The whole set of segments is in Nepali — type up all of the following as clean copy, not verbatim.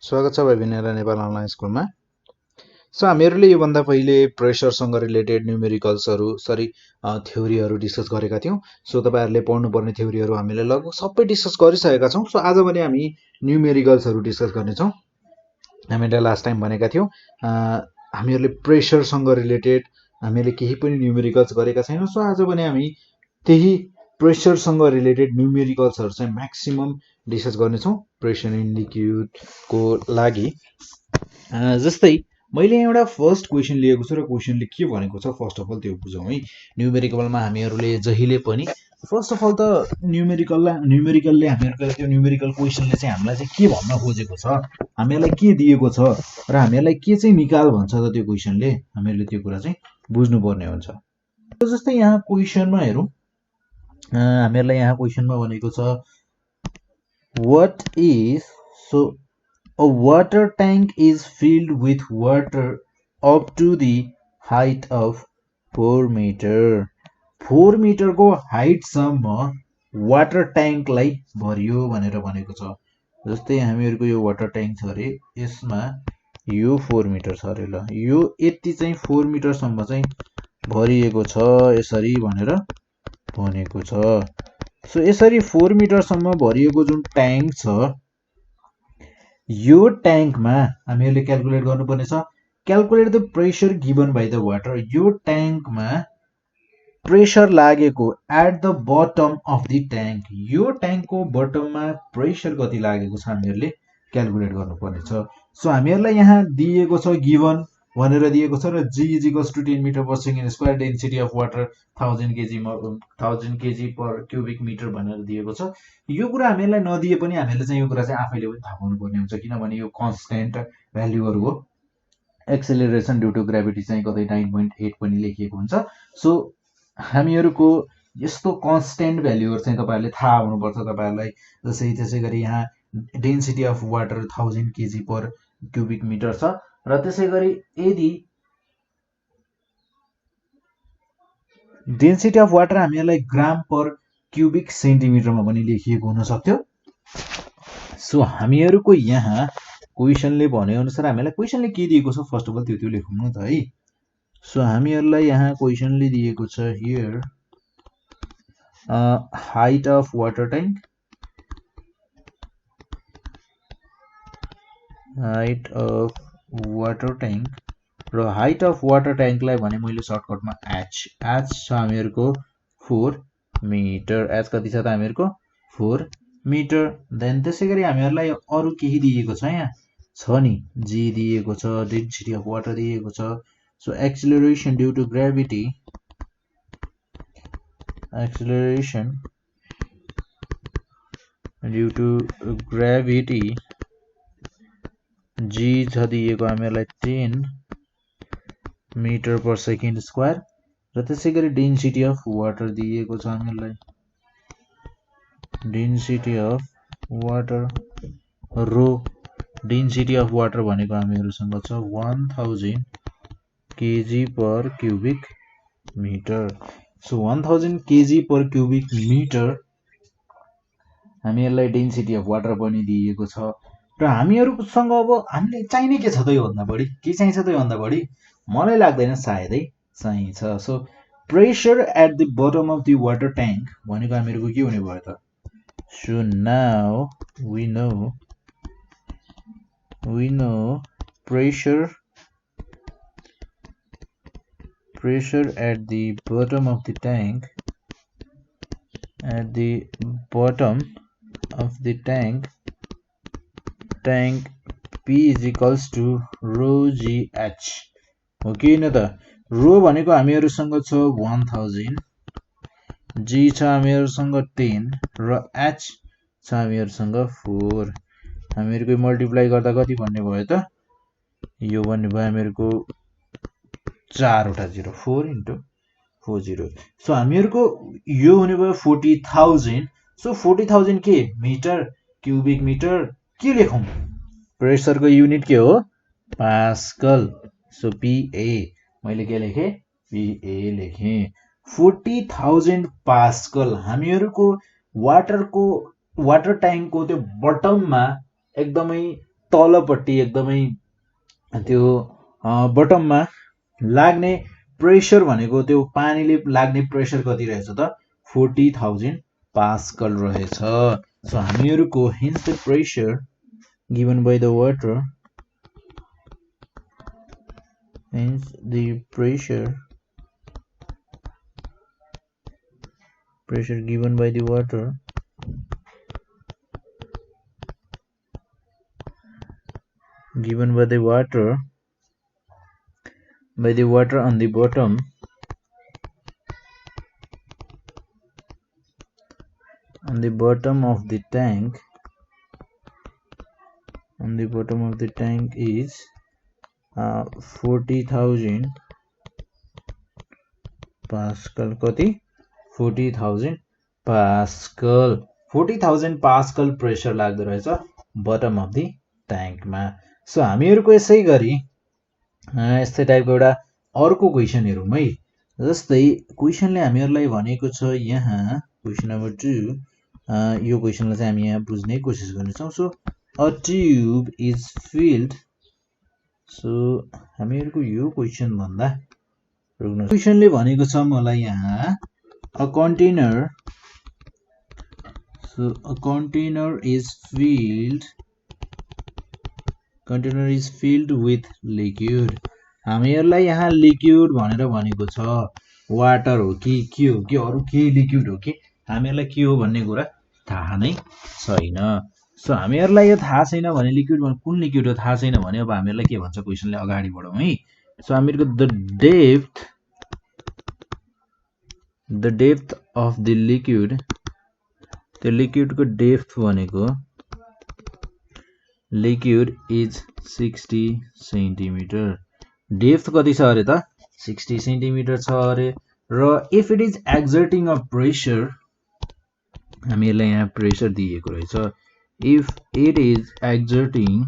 स्वागत छ भाइ भिनेरा नेपाल अनलाइन स्कुलमा। सो हामीहरूले योभन्दा पहिले प्रेसरसँग रिलेटेड न्युमेरिकल्सहरू थ्योरीहरू डिस्कस गरेका थियौँ। सो तपाईँहरूले पढ्नुपर्ने थ्योरीहरू हामीले लगभग सबै डिस्कस गरिसकेका छौँ। सो आज भने हामी न्युमेरिकल्सहरू डिस्कस गर्नेछौँ। हामीले लास्ट टाइम भनेका थियौँ हामीहरूले प्रेसरसँग रिलेटेड हामीले केही पनि न्युमेरिकल्स गरेका छैनौँ। सो आज भने हामी त्यही प्रेसरसँग रिलेटेड न्युमेरिकल्सहरू चाहिँ म्याक्सिमम डिस्कस गर्नेछौँ प्रेसर इन लिक्विडको लागि। जस्तै मैले एउटा फर्स्ट क्वेसन लिएको छु र क्वेसनले के भनेको छ फर्स्ट अफ अल त्यो बुझौँ है। न्युमेरिकलमा हामीहरूले जहिले पनि फर्स्ट अफ अल त न्युमेरिकलले हामीहरूको त्यो न्युमेरिकल क्वेसनले चाहिँ हामीलाई चाहिँ के भन्न खोजेको छ, हामीहरूलाई के दिएको छ र हामीहरूलाई के चाहिँ निकाल भन्छ त त्यो क्वेसनले, हामीहरूले त्यो कुरा चाहिँ बुझ्नुपर्ने हुन्छ। जस्तै यहाँ क्वेसनमा हेरौँ, हामीहरूलाई यहाँ क्वेसनमा भनेको छ what is so a water tank is filled with water up to the height of 4 meter. 4 मिटरको हाइटसम्म वाटर ट्याङ्कलाई भरियो भनेर भनेको छ। जस्तै हामीहरूको यो वाटर ट्याङ्क छ अरे, यसमा यो 4 मिटर छ अरे, ल यो यति चाहिँ 4 मिटरसम्म चाहिँ भरिएको छ यसरी भनेर भनेको छ। सो यसरी 4 मिटरसम्म भरिएको जुन ट्याङ्क छ यो ट्याङ्कमा हामीहरूले क्याल्कुलेट गर्नुपर्ने छ। Calculate the pressure given by the water. यो ट्याङ्कमा प्रेसर लागेको at the bottom of the tank, यो ट्याङ्कको बटममा प्रेसर कति लागेको छ हामीहरूले क्याल्कुलेट गर्नुपर्ने छ। सो हामीहरूलाई यहाँ दिएको छ गिभन भनेर दिएको छ र G = 10 metre per second square, density of water 1000 KG per cubic metre भनेर दिएको छ। यो कुरा हामीलाई नदिए पनि हामीले चाहिँ यो कुरा चाहिँ आफैले पनि थाहा पाउनुपर्ने हुन्छ, किनभने यो कन्स्टेन्ट भ्याल्युहरू हो। एक्सेलरेसन ड्यु टु ग्राभिटी चाहिँ कतै 9.8 पनि लेखिएको हुन्छ। सो हामीहरूको यस्तो कन्स्टेन्ट भ्याल्युहरू चाहिँ तपाईँहरूले थाहा हुनुपर्छ तपाईँहरूलाई। त्यसै गरी यहाँ density of water 1000 KG per cubic metre छ र त्यसै गरी यदि डेन्सिटी अफ वाटर हामीहरूलाई ग्राम पर क्युबिक सेन्टिमिटरमा पनि लेखिएको हुन सक्थ्यो। सो हामीहरूको यहाँ क्वेसनले भने अनुसार हामीलाई क्वेसनले के दिएको छ फर्स्ट अफ अल त्यो लेखौँ न त है। सो हामीहरूलाई यहाँ क्वेसनले दिएको छ here height of water tank, height of water tank र हाइट अफ वाटर ट्याङ्कलाई भने मैले सर्टकटमा एच छ हामीहरूको 4 मिटर। एच कति छ त हामीहरूको 4 मिटर। देन त्यसै गरी हामीहरूलाई अरू केही दिएको छ, यहाँ छ नि जी दिएको छ, डेन्सिटी अफ वाटर दिएको छ। So acceleration due to gravity, acceleration due to gravity g छ दिएको हामीहरूलाई 10 मिटर पर सेकेन्ड स्क्वायर र त्यसै गरी डेन्सिटी अफ वाटर दिएको छ हामीलाई, density of water rho. Density of water भनेको हामीहरूसँग छ 1000 KG per cubic metre. So 1000 KG per cubic metre हामीहरूलाई डेन्सिटी अफ वाटर पनि दिएको छ र हामीहरूसँग अब हामीले चाहिने के छ त योभन्दा बढी, के चाहिन्छ त योभन्दा बढी? मलाई लाग्दैन सायदै चाहिन्छ। So pressure at the bottom of the water tank भनेको हामीहरूको के हुने भयो त? So now we know pressure at the bottom of the tank, tank P is equals to rho GH हो कि न त? रो भनेको हामीहरूसँग छ 1000, G छ हामीहरूसँग 10 र H छ हामीहरूसँग 4। हामीहरूको मल्टिप्लाई गर्दा कति भन्ने भयो त? यो भन्ने भयो हामीहरूको 4 वटा 0, 4 × 40। सो हामीहरूको यो हुने भयो 40,000। सो 40,000 के मिटर क्युबिक मिटर के लेखौँ? प्रेसरको युनिट के हो? पास्कल। सो PA मैले के लेखेँ? PA लेखेँ। 40,000 पास्कल हामीहरूको वाटर ट्याङ्कको त्यो बटममा एकदमै तलपट्टि एकदमै त्यो बटममा लाग्ने प्रेसर भनेको त्यो पानीले लाग्ने प्रेसर कति रहेछ त 40,000 पास्कल रहेछ। सो हामीहरुको hence the pressure given by the water, hence the pressure given by the water on the bottom of the tank is 40,000 pascal. कति 40,000 पास्कल 40,000 पास्कल प्रेसर लाग्दो रहेछ बटम अफ द ट्याङ्कमा। सो हामीहरुको यसै गरी यस्तै टाइपको एउटा अर्को क्वेशन हेरौँ है। जस्तै क्वेशनले हामीहरुलाई भनेको छ यहाँ क्वेशन नम्बर 2, यो क्वेशनलाई चाहिँ हामी यहाँ बुझ्ने कोसिस गर्नेछौँ। So a tube is filled, so हामीहरुको यो क्वेशन भन्दा रुक्नु, क्वेशनले भनेको छ मलाई यहाँ a container, so a container is filled with liquid. हामीहरुलाई यहाँ लिक्विड भनेर भनेको छ, वाटर हो कि के हो कि अरु के लिक्विड हो कि हामीहरुलाई के हो भन्ने कुरा थाहा नै छैन। सो हामीहरुलाई यो थाहा छैन भने लिक्विड कुन लिक्विड हो थाहा छैन भने अब हामीहरुलाई के भन्छ क्वेशनले, अगाडि बढौँ है। सो हामीहरुको the depth of the liquid, त्यो लिक्विडको डेप्थ भनेको लिक्विड इज 60 सेन्टिमिटर। डेप्थ कति छ अरे त 60 सेन्टिमिटर छ अरे। र if it is exerting a pressure, हामीहरुलाई यहाँ प्रेसर दिएको रहेछ, if it is exerting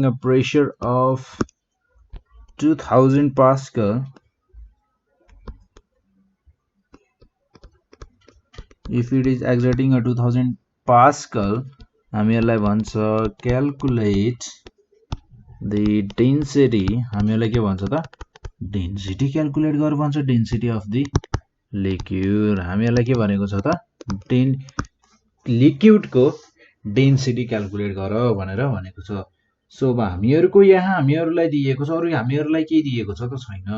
a pressure of 2000 Pascal, if it is exerting a 2000 Pascal, हामीहरुलाई भन्छ क्याल्कुलेट द डेन्सिटी। हामीहरुलाई के भन्छ त डेन्सिटी क्याल्कुलेट गर भन्छ, डेन्सिटी अफ द लिक्विड। हामीहरुलाई के भनेको छ त लिक्विडको डेन्सिटी क्याल्कुलेट गर भनेर भनेको छ। सो अब हामीहरुको यहाँ हामीहरुलाई दिएको छ, अरु हामीहरुलाई के दिएको छ त छैन।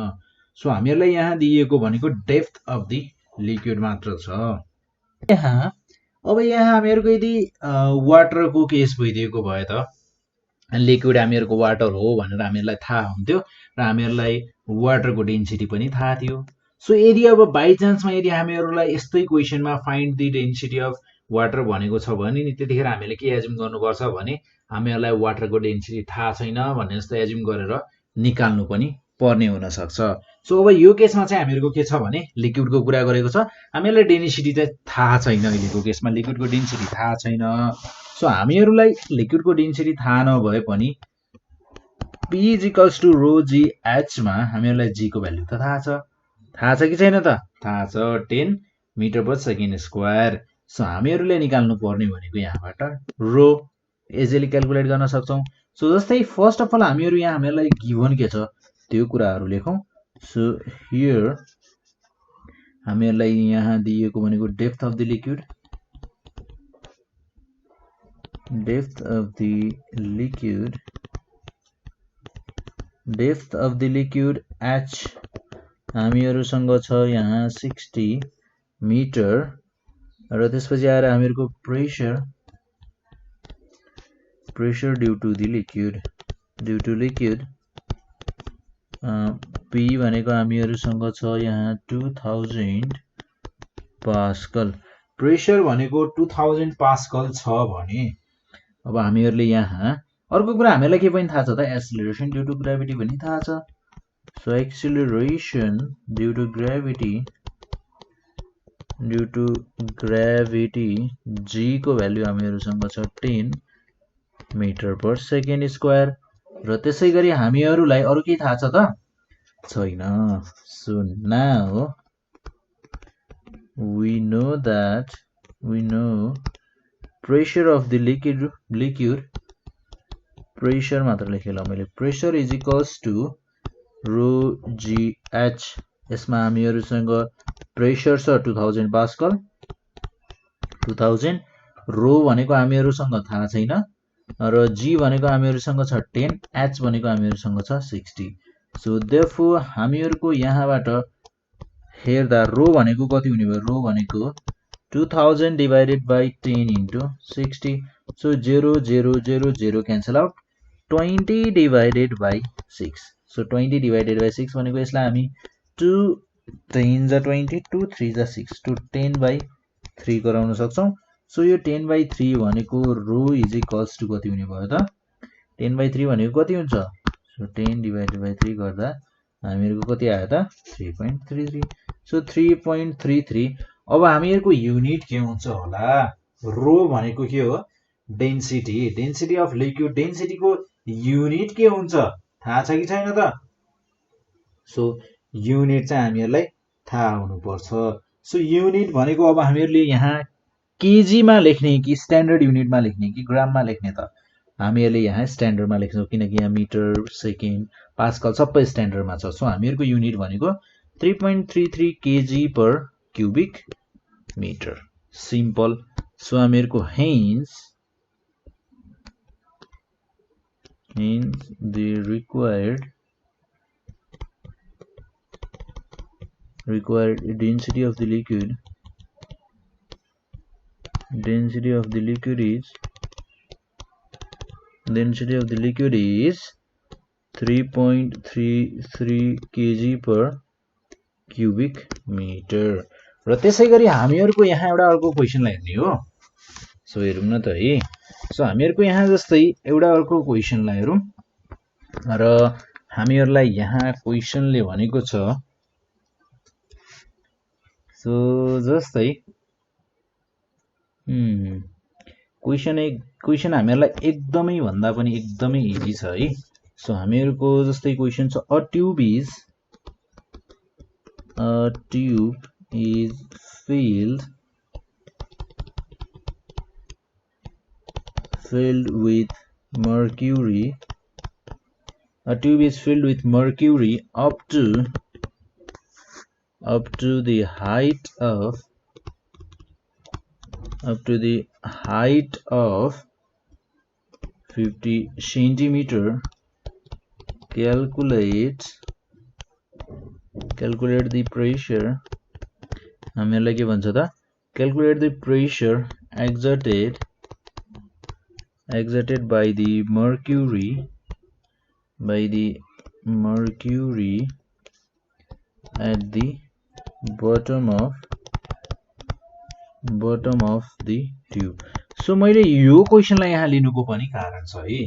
सो हामीहरुलाई यहाँ दिएको भनेको डेप्थ अफ द लिक्विड मात्र छ यहाँ। अब यहाँ हामीहरुको यदि वाटरको केस भइदिएको भए त लिक्विड हामीहरुको वाटर हो भनेर हामीहरुलाई थाहा हुन्थ्यो र हामीहरुलाई वाटरको डेन्सिटी पनि थाहा थियो। सो यदि अब बाइ चान्समा यदि हामीहरुलाई यस्तै क्वेशनमा find the density of water भनेको छ भने नि त्यतिखेर हामीले के एज्युम गर्नुपर्छ भने हामीहरुलाई वाटरको डेन्सिटी थाहा छैन भन्ने जस्तो एज्युम गरेर निकाल्नु पनि पर्ने हुन सक्छ। सो अब यो केसमा चाहिँ हामीहरुको के छ भने लिक्विडको कुरा गरेको छ, हामीहरुलाई डेन्सिटी चाहिँ थाहा छैन। अहिलेको केसमा लिक्विडको डेन्सिटी थाहा छैन। सो हामीहरुलाई लिक्विडको डेन्सिटी थाहा नभए पनि P = ρgh मा हामीहरुलाई g को भ्यालु त थाहा छ कि छैन त थाहा छ, 10 metre per second square. So हामीहरुले निकाल्नु पर्ने भनेको यहाँबाट रो इजिली क्याल्कुलेट गर्न सक्छौं। सो जस्तै फर्स्ट अफ अल हामीहरु यहाँ हामीहरुलाई गिभन के छ त्यो कुराहरु लेखौं। सो हियर हामीहरुलाई यहाँ दिएको भनेको depth of the liquid, depth of the liquid h हामीहरुसँग छ यहाँ 60 मिटर र त्यसपछि आएर हामीहरुको pressure due to liquid P भनेको हामीहरुसँग छ यहाँ 2000 पास्कल। प्रेसर भनेको 2000 पास्कल छ भने अब हामीहरुले यहाँ अर्को कुरा हामीलाई के पनि थाहा छ त एक्सेलरेसन ड्यू टु ग्राभिटी पनि थाहा छ। So acceleration due to gravity g को भ्यालु हामीहरुसँग छ 10 मिटर पर सेकेन्ड स्क्वायर र त्यसैगरी हामीहरुलाई अरु के थाहा छ त छैन। So now we know pressure of the liquid pressure मात्र लेखेला मैले pressure is equals to rho gh यसमा हामीहरुसँग प्रेशर छ 2000 पास्कल 2000 रो भनेको हामीहरुसँग थाहा छैन र g भनेको हामीहरुसँग छ 10 h भनेको हामीहरुसँग छ 60 सो देयरफोर हामीहरुको यहाँबाट हेर्दा रो भनेको कति हुने भयो रो भनेको 2000 divided by 10 into 60 so 0 0 0 0 cancel out 20 divided by 6 so 20 divided by 6 भनेको यसलाई हामी 2 3 जा 20 2 3 जा 6 to 10 by 3 गराउन सक्छौं सो यो 10 by 3 भनेको रो इज इक्वल्स टु कति हुने भयो त 10 by 3 भनेको कति हुन्छ सो 10 divided by 3 गर्दा हामीहरुको कति आयो त 3.33 सो 3.33 अब हामीहरुको युनिट के हुन्छ होला रो भनेको के हो डेन्सिटी अफ लिक्विड डेन्सिटी को युनिट के हुन्छ थाहा छ कि छैन त सो युनिट चाहिँ हामीहरुलाई थाहा हुनु पर्छ सो युनिट भनेको अब हामीहरुले यहाँ केजी मा लेख्ने कि स्ट्यान्डर्ड युनिट मा लेख्ने कि ग्राम मा लेख्ने त हामीहरुले यहाँ स्ट्यान्डर्ड मा लेख्छौं किनकि यहाँ मिटर सेकेन्ड पास्कल सबै स्ट्यान्डर्ड मा छ सो हामीहरुको युनिट भनेको 3.33 kg per cubic meter simple so हामीहरुको hence the required density of the liquid is 3.33 kg per cubic meter र त्यसैगरी हामीहरुको यहाँ एउटा अर्को क्वेशनलाई हेर्ने हो सो हेरौं न त है सो हामीहरुको यहाँ जस्तै एउटा अर्को क्वेशनलाई हेरौं र हामीहरुलाई यहाँ क्वेशनले भनेको छ सो जस्तै क्वेशन हामीहरुलाई एकदमै भन्दा पनि एकदमै इजी छ है सो हामीहरुको जस्तै क्वेशन छ a tube is filled with mercury up to the height of 50 centimeter calculate the pressure हामीहरुलाई के भन्छ त calculate the pressure exerted by the mercury at the bottom of the tube so मैले यो क्वेशनलाई यहाँ लिनुको पनि कारण छ है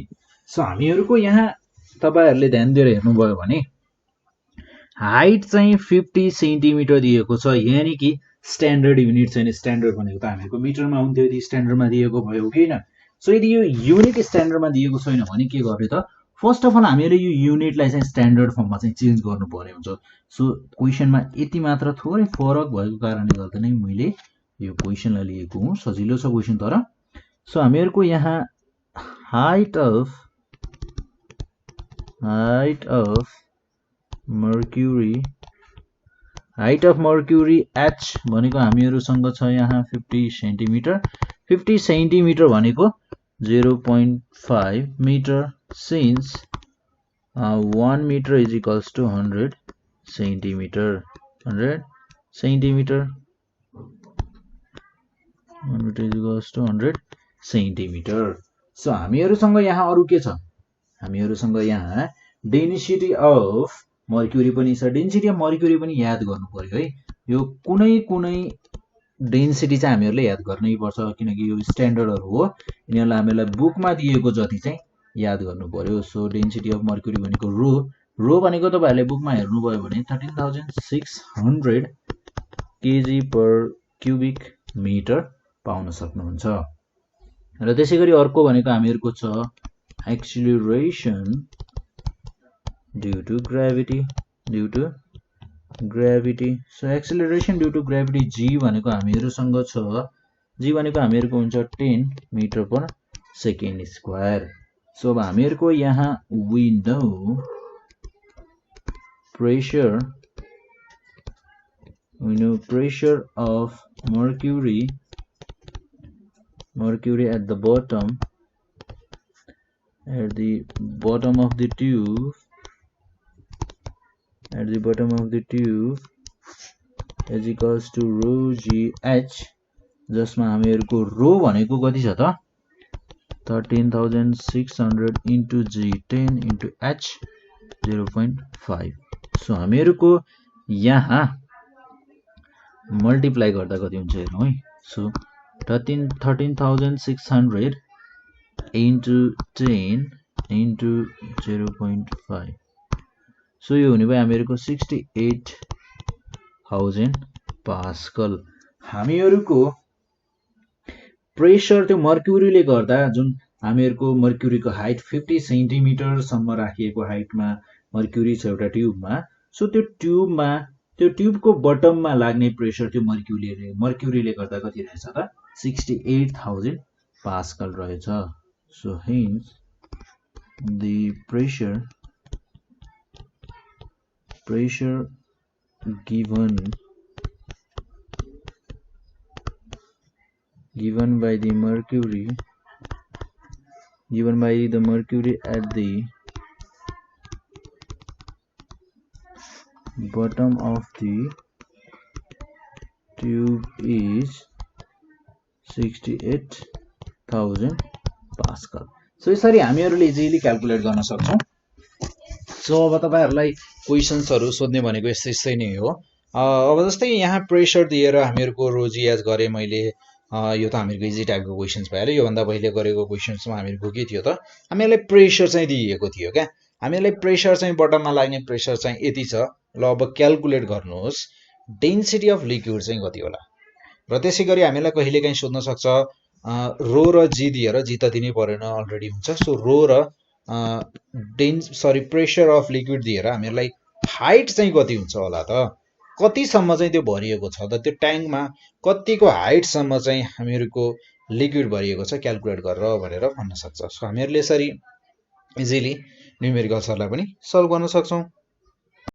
सो हामीहरुको यहाँ तपाईहरुले ध्यान दिएर हेर्नुभयो भने हाइट चाहिँ 50 सेन्टिमिटर दिएको छ यानी कि स्ट्यान्डर्ड युनिट छैन स्ट्यान्डर्ड भनेको त हामीहरुको मिटरमा हुन्थ्यो यदि स्ट्यान्डर्डमा दिएको भयो हैन सो यदि यो युनिट स्ट्यान्डर्डमा दिएको छैन भने के गर्ने त फर्स्ट अफ अल हामीले यो युनिटलाई चाहिँ स्ट्यान्डर्ड फर्ममा चाहिँ चेन्ज गर्नुपर्ने हुन्छ सो क्वेशनमा यति मात्र थोरै फरक भएको कारणले गर्दा नै मैले यो क्वेशनलाई लिएको हुँ सजिलो छ क्वेशन तर सो हामीहरुको यहाँ हाइट अफ मर्क्युरी h भनेको हामीहरुसँग छ यहाँ 50 सेन्टिमिटर भनेको 0.5 meter since 1 meter is equals to 100 centimeter 100 centimeter 1 meter is equals to 100 centimeter so हामीहरुसँग यहाँ अरु के छ हामीहरुसँग यहाँ डेन्सिटी अफ मर्क्युरी पनि छ डेन्सिटी अफ मर्क्युरी पनि याद गर्नु पर्यो है यो कुनै डेन्सिटी चाहिँ हामीहरुले याद गर्नै पर्छ किनकि यो स्ट्यान्डर्डहरु हो यिनीहरुलाई हामीलाई बुकमा दिएको जति चाहिँ याद गर्नु पर्यो सो डेन्सिटी अफ मर्क्युरी भनेको रो भनेको तपाईहरुले बुकमा हेर्नु भयो भने 13600 kg per cubic meter पाउन सक्नुहुन्छ र त्यसैगरी अर्को भनेको हामीहरुको छ acceleration due to gravity so acceleration due to gravity g भनेको हामीहरुसँग छ जी भनेको हामीहरुको हुन्छ 10 metre per second square so अब हामीहरुको यहाँ we know pressure of mercury at the bottom of the tube is equals to rho gh जसमा हामीहरुको रो भनेको कति छ त 13600 into g 10 into h 0.5 so हामीहरुको यहाँ मल्टिप्लाई गर्दा कति हुन्छ हेरौं है सो 13600 into 10 into 0.5 सो यो हुने भयो हामीहरुको 68000 पास्कल हामीहरुको प्रेशर त्यो मर्क्युरीले गर्दा जुन हामीहरुको मर्क्युरीको हाइट 50 सेन्टिमिटर सम्म राखिएको हाइटमा मर्क्युरी छ एउटा ट्युबमा सो त्यो ट्युबको बटममा लाग्ने प्रेशर त्यो मर्क्युरीले गर्दा कति रहेछ त 68000 पास्कल रहेछ so hence the pressure given by the mercury at the bottom of the tube is 68000 pascal so यसरी हामीहरुले इजिली क्याल्कुलेट गर्न सक्छौं सो अब तपाईहरुलाई क्वेशन्सहरु सोध्ने भनेको यस्तै नै हो अब जस्तै यहाँ प्रेशर दिएर हामीहरुको रो जीएच गरे मैले यो त हामीहरुको इजी टाइपको क्वेशन्स भयो यो भन्दा पहिले गरेको क्वेशन्समा हामीहरुको के थियो त हामीहरुलाई प्रेशर चाहिँ दिएको थियो क्या हामीहरुलाई प्रेशर चाहिँ बटममा लाग्ने प्रेशर चाहिँ यति छ ल अब क्याल्कुलेट गर्नुहोस् डेन्सिटी अफ लिक्विड चाहिँ कति होला र त्यसैगरी हामीलाई कहिलेकाहीँ सोध्न सक्छ रो र जी दिएर जी त दिनै परेन अलरेडी हुन्छ सो रो र प्रेशर अफ लिक्विड दिएर हामीहरुलाई हाइट चाहिँ कति हुन्छ होला त कति सम्म चाहिँ त्यो भरिएको छ त त्यो ट्याङ्कमा कतिको हाइट सम्म चाहिँ हामीहरुको लिक्विड भरिएको छ क्याल्कुलेट गरेर भनेर भन्न सक्छ सो हामीहरुले यसरी इजिली न्यूमेरिकल्सहरुलाई पनि सल्भ गर्न सक्छौं